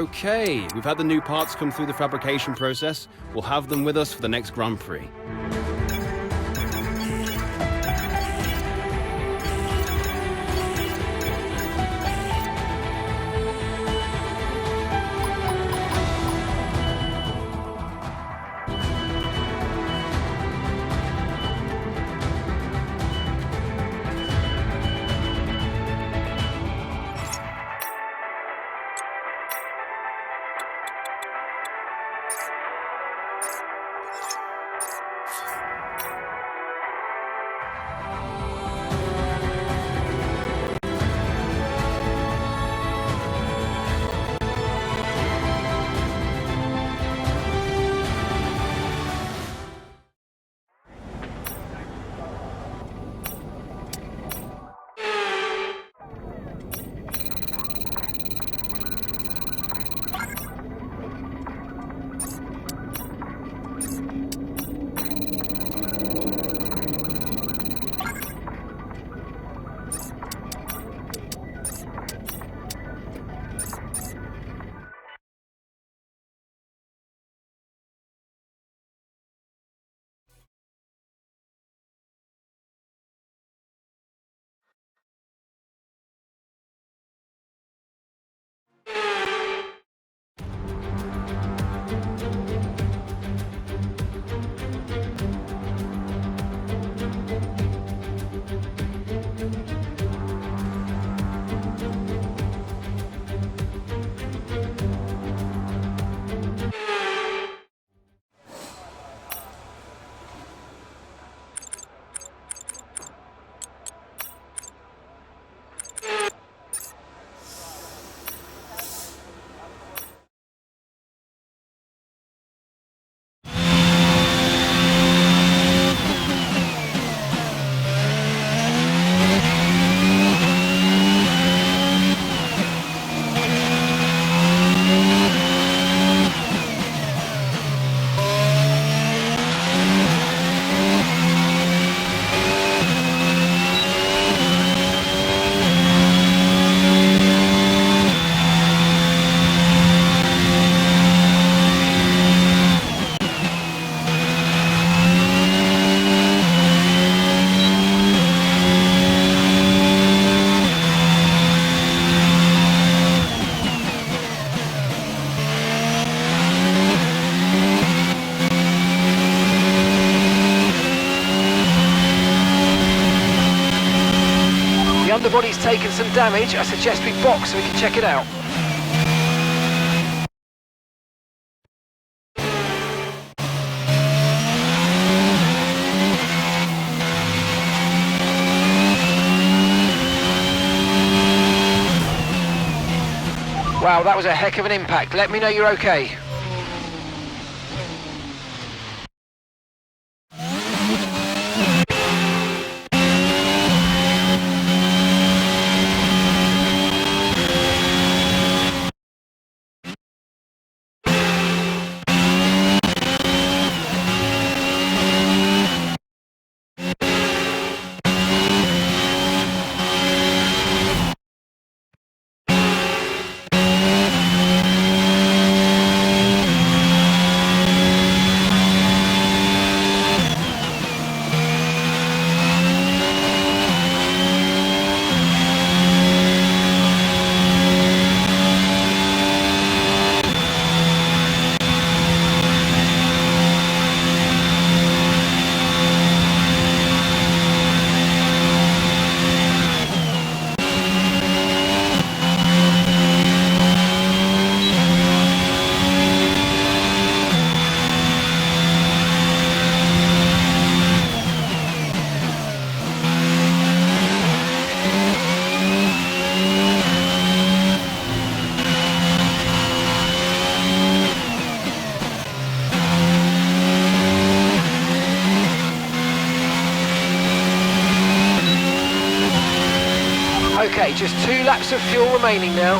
Okay, we've had the new parts come through the fabrication process. We'll have them with us for the next Grand Prix. The underbody's taken some damage. I suggest we box so we can check it out. Wow, that was a heck of an impact. Let me know you're okay. Okay, just 2 laps of fuel remaining now.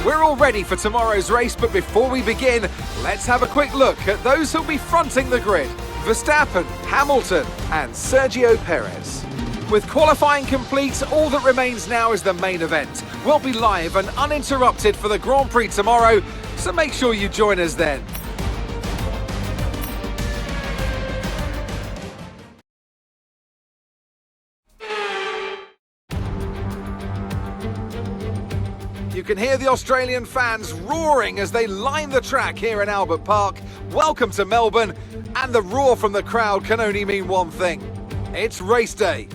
We're ready for tomorrow's race, but before we begin, let's have a quick look at those who'll be fronting the grid. Verstappen, Hamilton and Sergio Perez. With qualifying complete, all that remains now is the main event. We'll be live and uninterrupted for the Grand Prix tomorrow, so make sure you join us then. You can hear the Australian fans roaring as they line the track here in Albert Park. Welcome to Melbourne, and the roar from the crowd can only mean one thing. It's race day.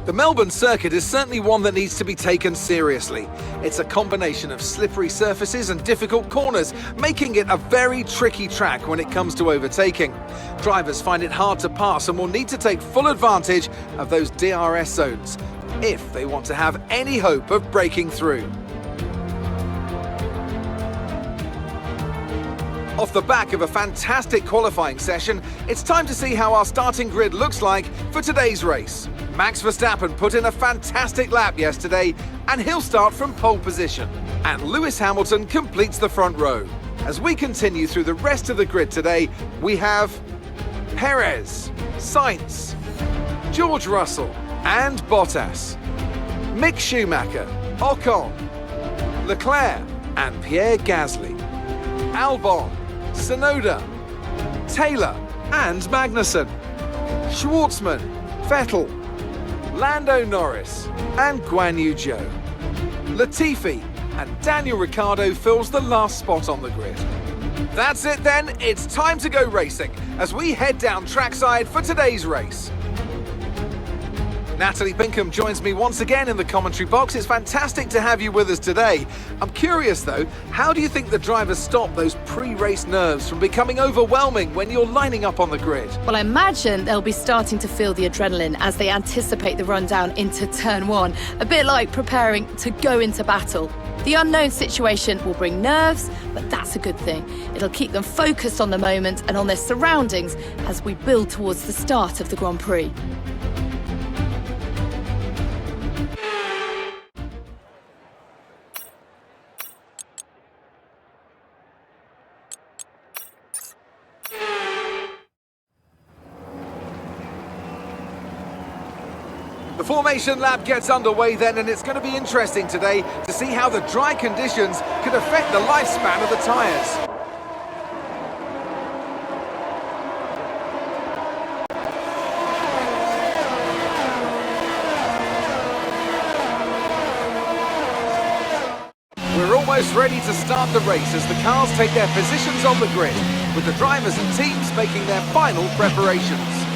The Melbourne circuit is certainly one that needs to be taken seriously. It's a combination of slippery surfaces and difficult corners, making it a very tricky track when it comes to overtaking. Drivers find it hard to pass and will need to take full advantage of those DRS zones if they want to have any hope of breaking through. Off the back of a fantastic qualifying session, it's time to see how our starting grid looks like for today's race. Max Verstappen put in a fantastic lap yesterday, and he'll start from pole position. And Lewis Hamilton completes the front row. As we continue through the rest of the grid today, we have Perez, Sainz, George Russell and Bottas, Mick Schumacher, Ocon, Leclerc and Pierre Gasly, Albon, Tsunoda, Taylor and Magnussen, Schwartzman, Vettel, Lando Norris and Guan Yu Zhou. Latifi and Daniel Ricciardo fills the last spot on the grid. That's it then, it's time to go racing as we head down trackside for today's race. Natalie Pinkham joins me once again in the commentary box. It's fantastic to have you with us today. I'm curious though, how do you think the drivers stop those pre-race nerves from becoming overwhelming when you're lining up on the grid? Well, I imagine they'll be starting to feel the adrenaline as they anticipate the rundown into turn one, a bit like preparing to go into battle. The unknown situation will bring nerves, but that's a good thing. It'll keep them focused on the moment and on their surroundings as we build towards the start of the Grand Prix. The formation lap gets underway then, and it's going to be interesting today to see how the dry conditions could affect the lifespan of the tyres. We're almost ready to start the race as the cars take their positions on the grid, with the drivers and teams making their final preparations.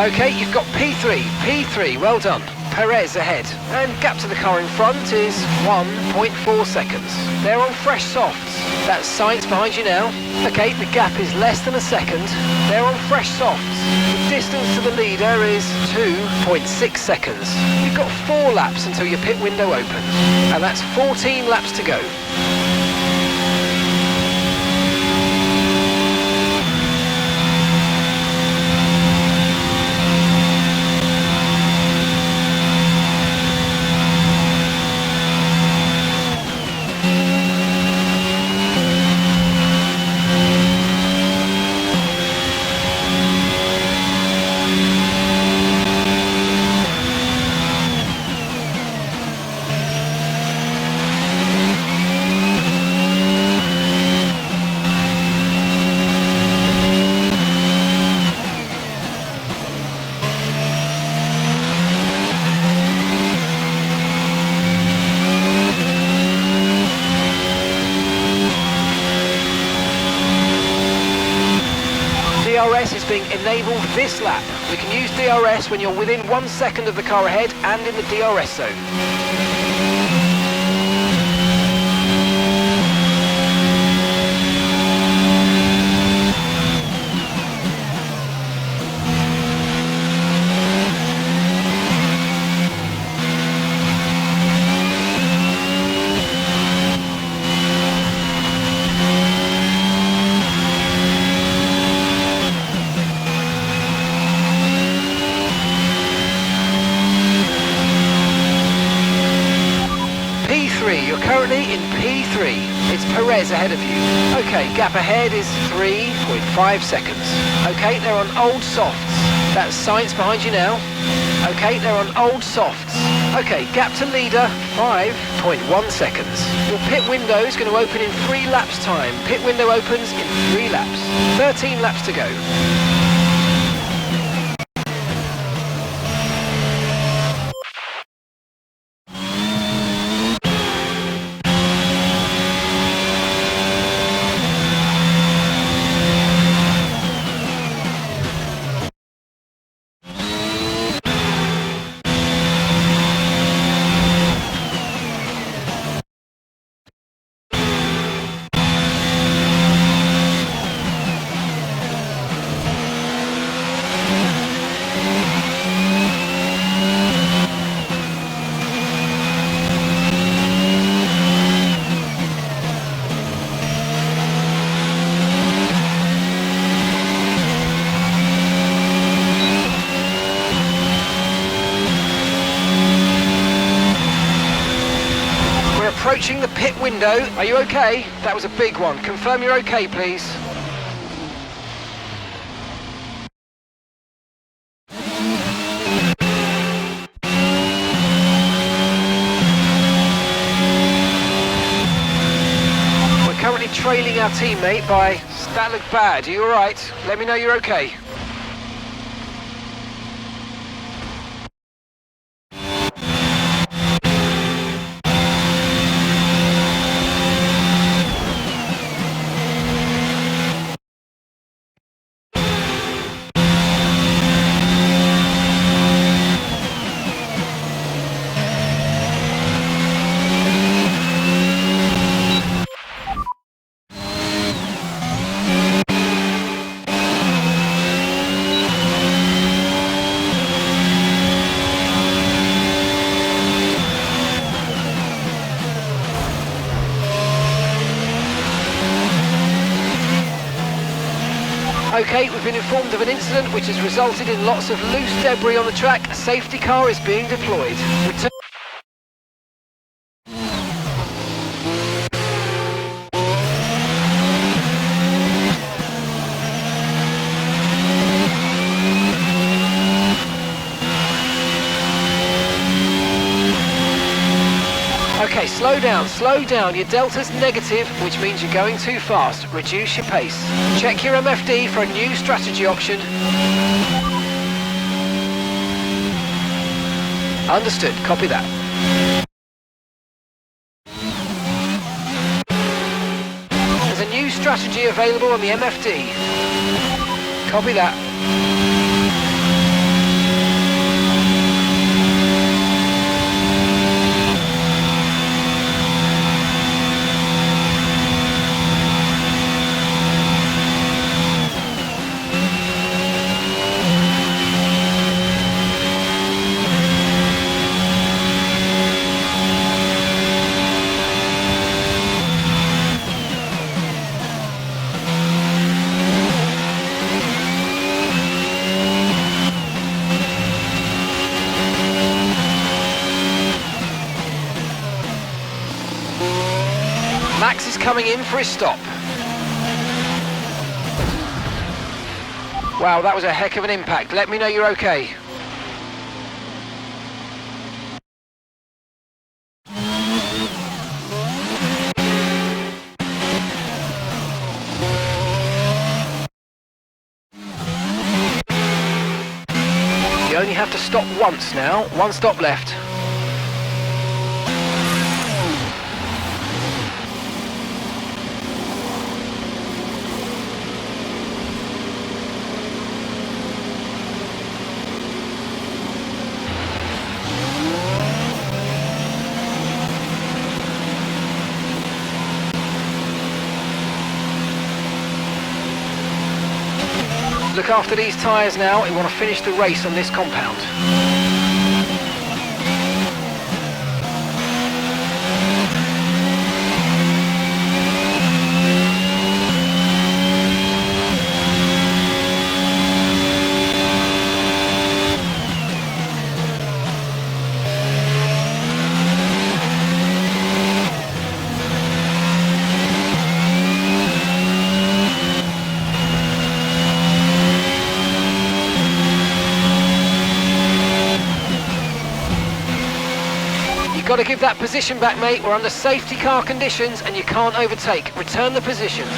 Okay, you've got P3. P3, well done. Perez ahead. And gap to the car in front is 1.4 seconds. They're on fresh softs. That's Sainz behind you now. Okay, the gap is less than a second. They're on fresh softs. The distance to the leader is 2.6 seconds. You've got 4 laps until your pit window opens. And that's 14 laps to go. DRS is being enabled this lap. We can use DRS when you're within 1 second of the car ahead and in the DRS zone. You're currently in P3. It's Perez ahead of you. Okay, gap ahead is 3.5 seconds. Okay, they're on old softs. That's Sainz behind you now. Okay, they're on old softs. Okay, gap to leader, 5.1 seconds. Your pit window is going to open in 3 laps time. Pit window opens in 3 laps. 13 laps to go. Approaching the pit window. Are you okay? That was a big one. Confirm you're okay, please. We're currently trailing our teammate by... That looked bad. Are you alright? Let me know you're okay. Okay, we've been informed of an incident which has resulted in lots of loose debris on the track. A safety car is being deployed. Okay, slow down. Your delta's negative, which means you're going too fast. Reduce your pace. Check your MFD for a new strategy option. Understood, copy that. There's a new strategy available on the MFD. Copy that. Max is coming in for his stop. Wow, that was a heck of an impact. Let me know you're okay. You only have to stop once now. One stop left. Look after these tyres now. We want to finish the race on this compound. Got to give that position back, mate. We're under safety car conditions and you can't overtake. Return the position.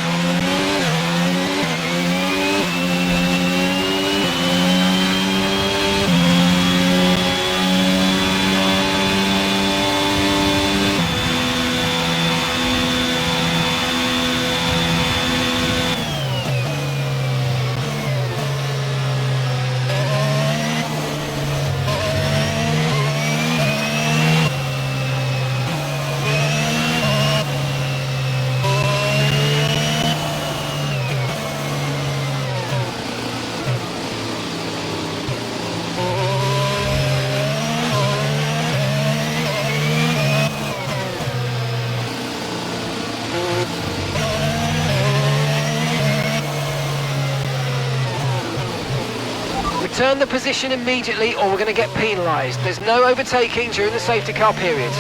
Return the position immediately or we're going to get penalised. There's no overtaking during the safety car period.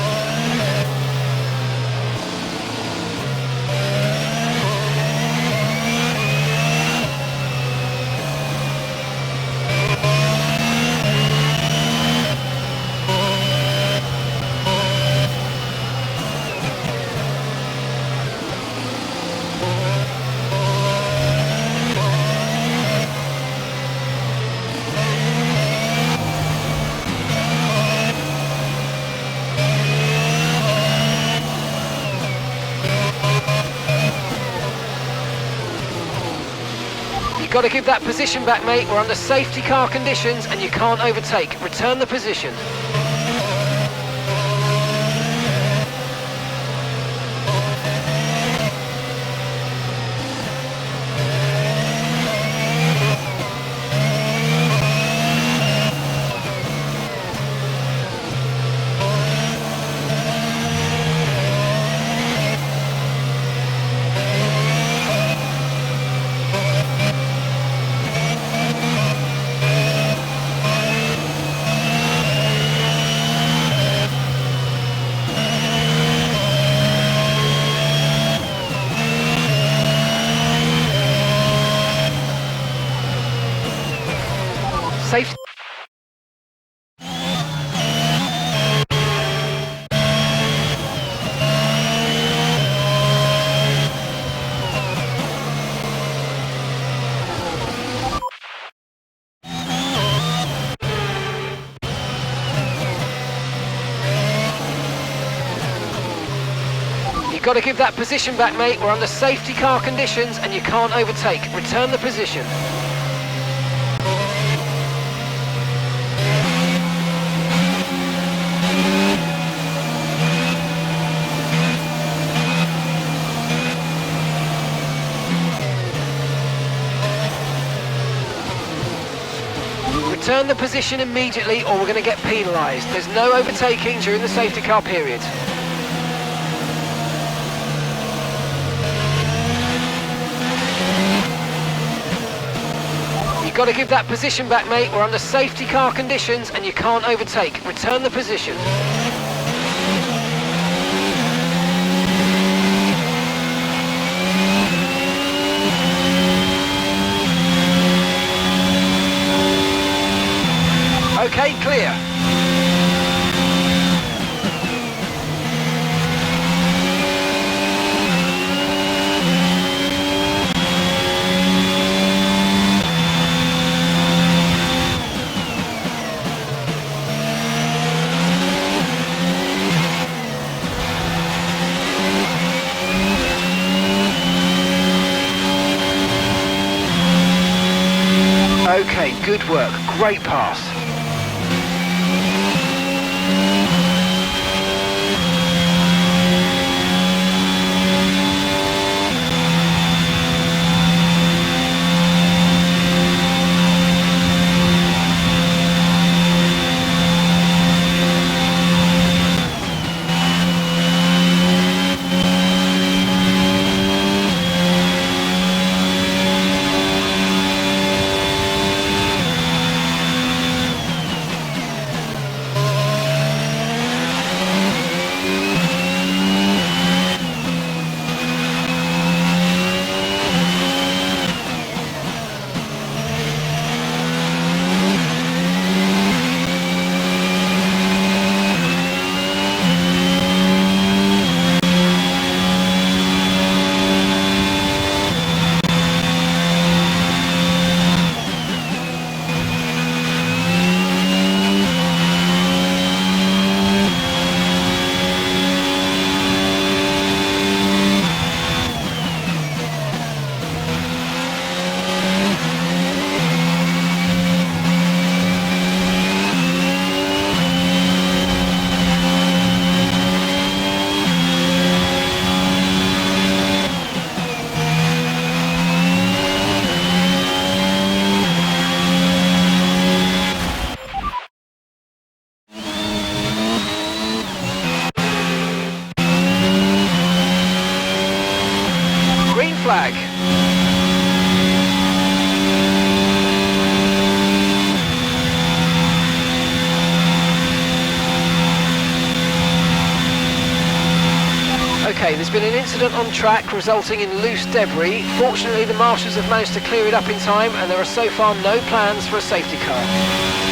Got to give that position back, mate. We're under safety car conditions and you can't overtake. Return the position. Safety. You've got to give that position back, mate. We're under safety car conditions and you can't overtake. Return the position. Return the position immediately or we're going to get penalised. There's no overtaking during the safety car period. You've got to give that position back, mate. We're under safety car conditions and you can't overtake. Return the position. Okay, good work. Great pass. Green flag. Okay, there's been an incident on track resulting in loose debris. Fortunately, the marshals have managed to clear it up in time and there are so far no plans for a safety car.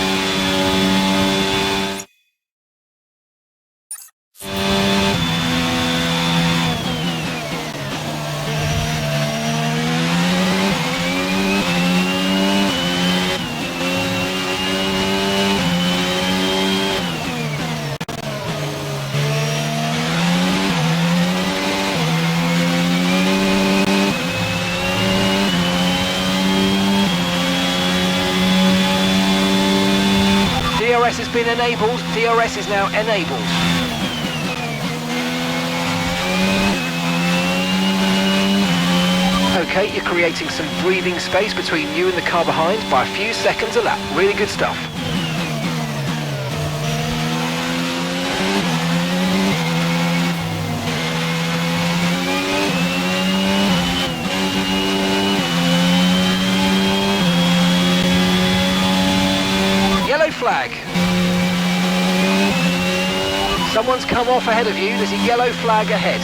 DRS has been enabled. DRS is now enabled. Okay, you're creating some breathing space between you and the car behind by a few seconds a lap. Really good stuff. Yellow flag. Someone's come off ahead of you. There's a yellow flag ahead.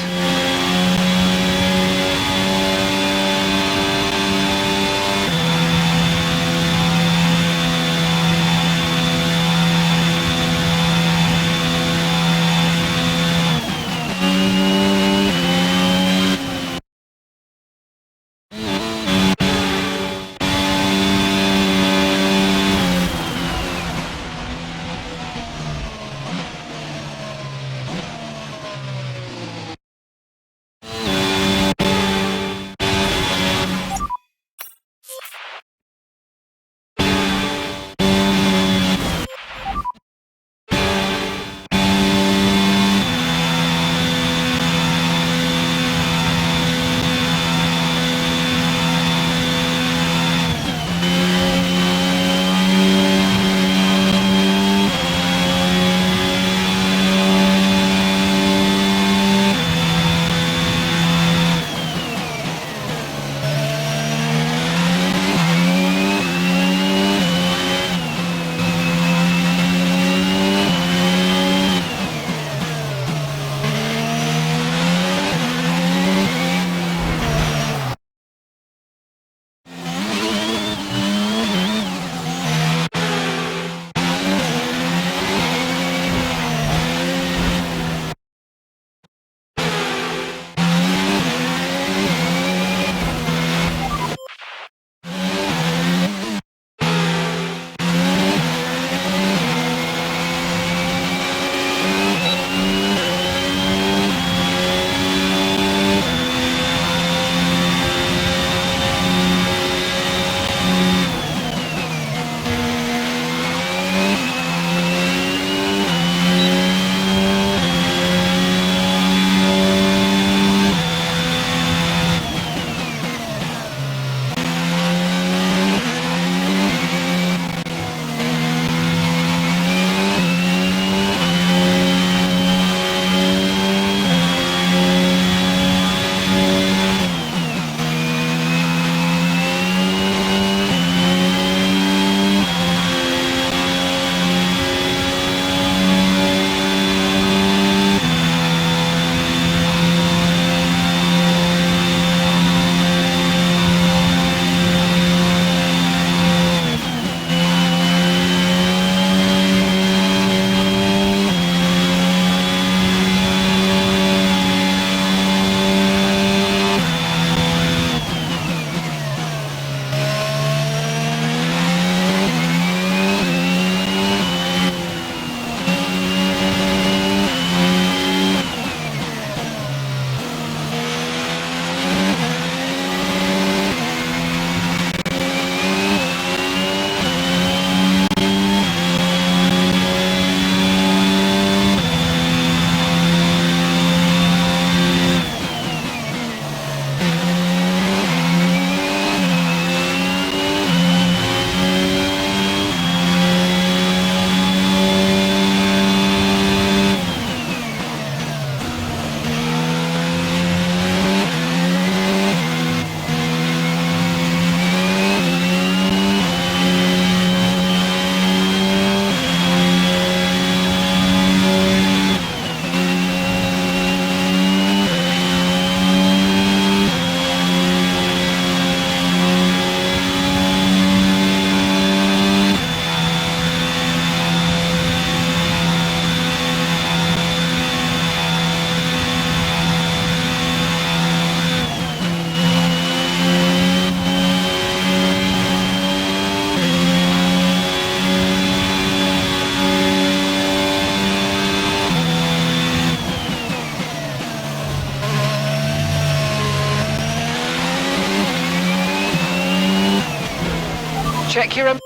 Check your...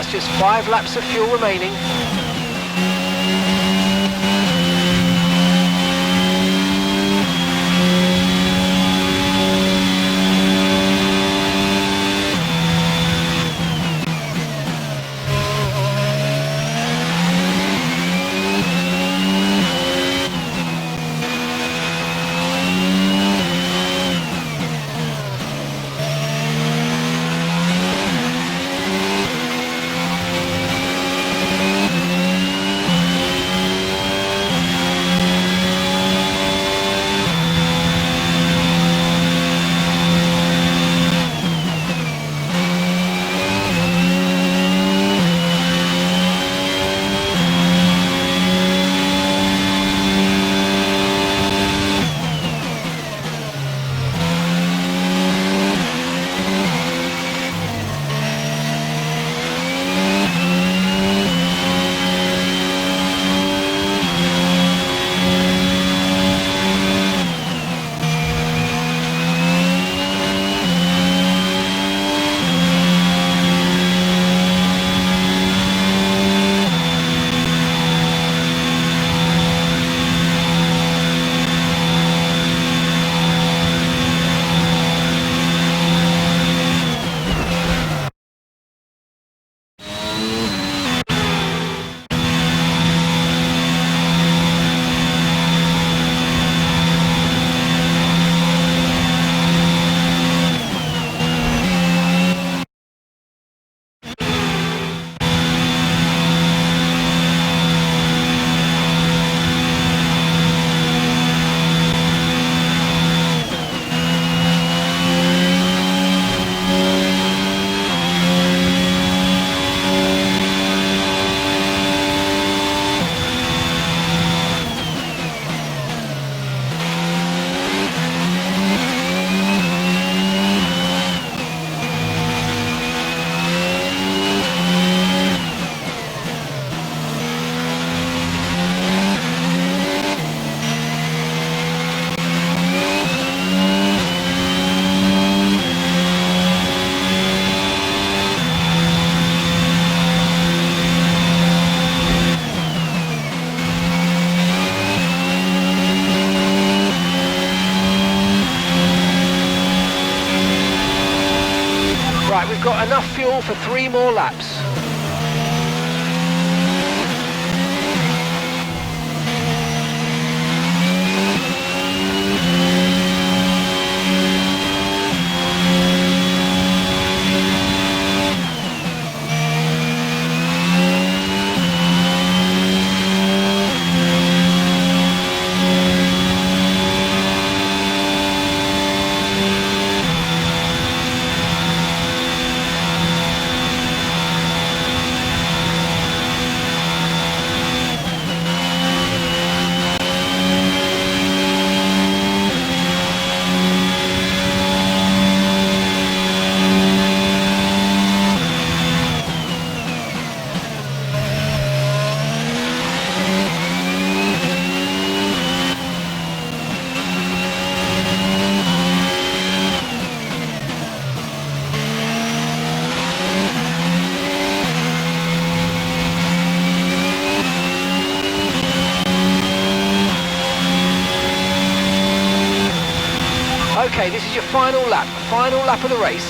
Just 5 laps of fuel remaining. Right, we've got enough fuel for 3 more laps. Okay, this is your final lap of the race.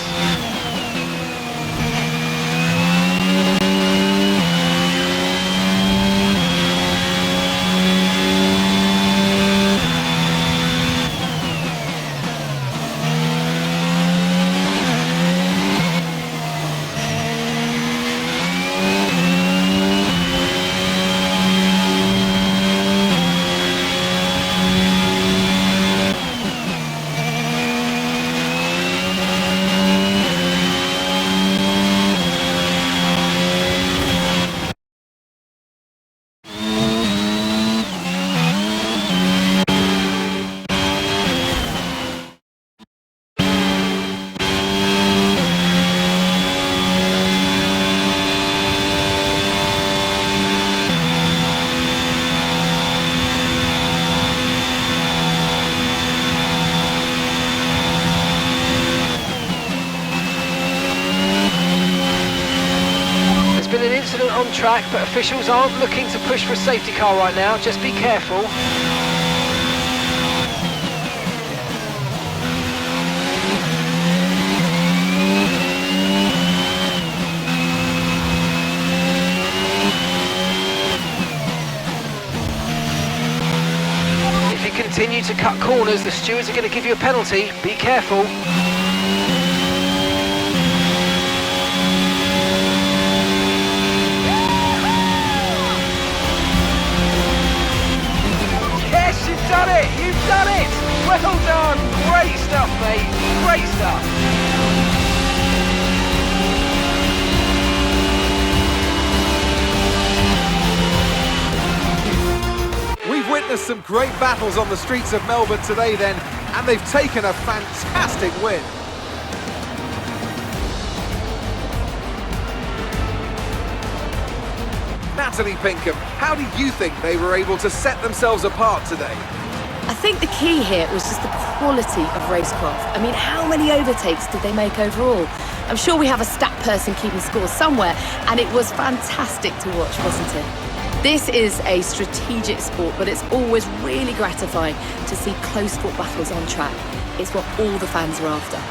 Been an incident on track, but officials aren't looking to push for a safety car right now. Just be careful. If you continue to cut corners, the stewards are going to give you a penalty. Be careful. Done it! You've done it! Well done! Great stuff, mate! Great stuff! We've witnessed some great battles on the streets of Melbourne today then, and they've taken a fantastic win. Natalie Pinkham, how do you think they were able to set themselves apart today? I think the key here was just the quality of racecraft. I mean, how many overtakes did they make overall? I'm sure we have a stat person keeping score somewhere, and it was fantastic to watch, wasn't it? This is a strategic sport, but it's always really gratifying to see close-fought battles on track. It's what all the fans are after.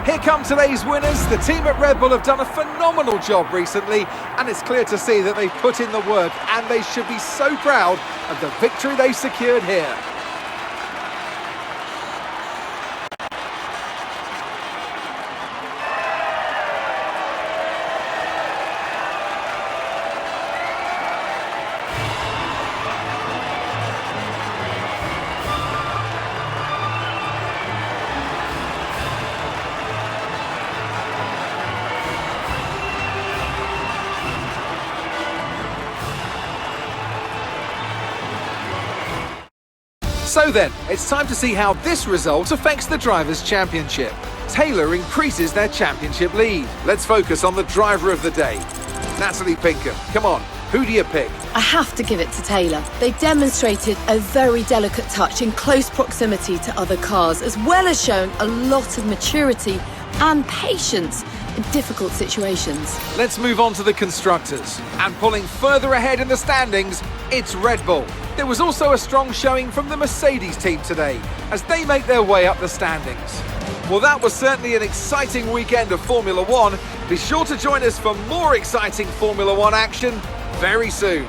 Here come today's winners. The team at Red Bull have done a phenomenal job recently, and it's clear to see that they've put in the work, and they should be so proud of the victory they secured here. So then, it's time to see how this result affects the Drivers' Championship. Taylor increases their championship lead. Let's focus on the driver of the day. Natalie Pinkham, come on, who do you pick? I have to give it to Taylor. They demonstrated a very delicate touch in close proximity to other cars, as well as showing a lot of maturity and patience in difficult situations. Let's move on to the constructors. And pulling further ahead in the standings, it's Red Bull. There was also a strong showing from the Mercedes team today, as they make their way up the standings. Well, that was certainly an exciting weekend of Formula One. Be sure to join us for more exciting Formula One action very soon.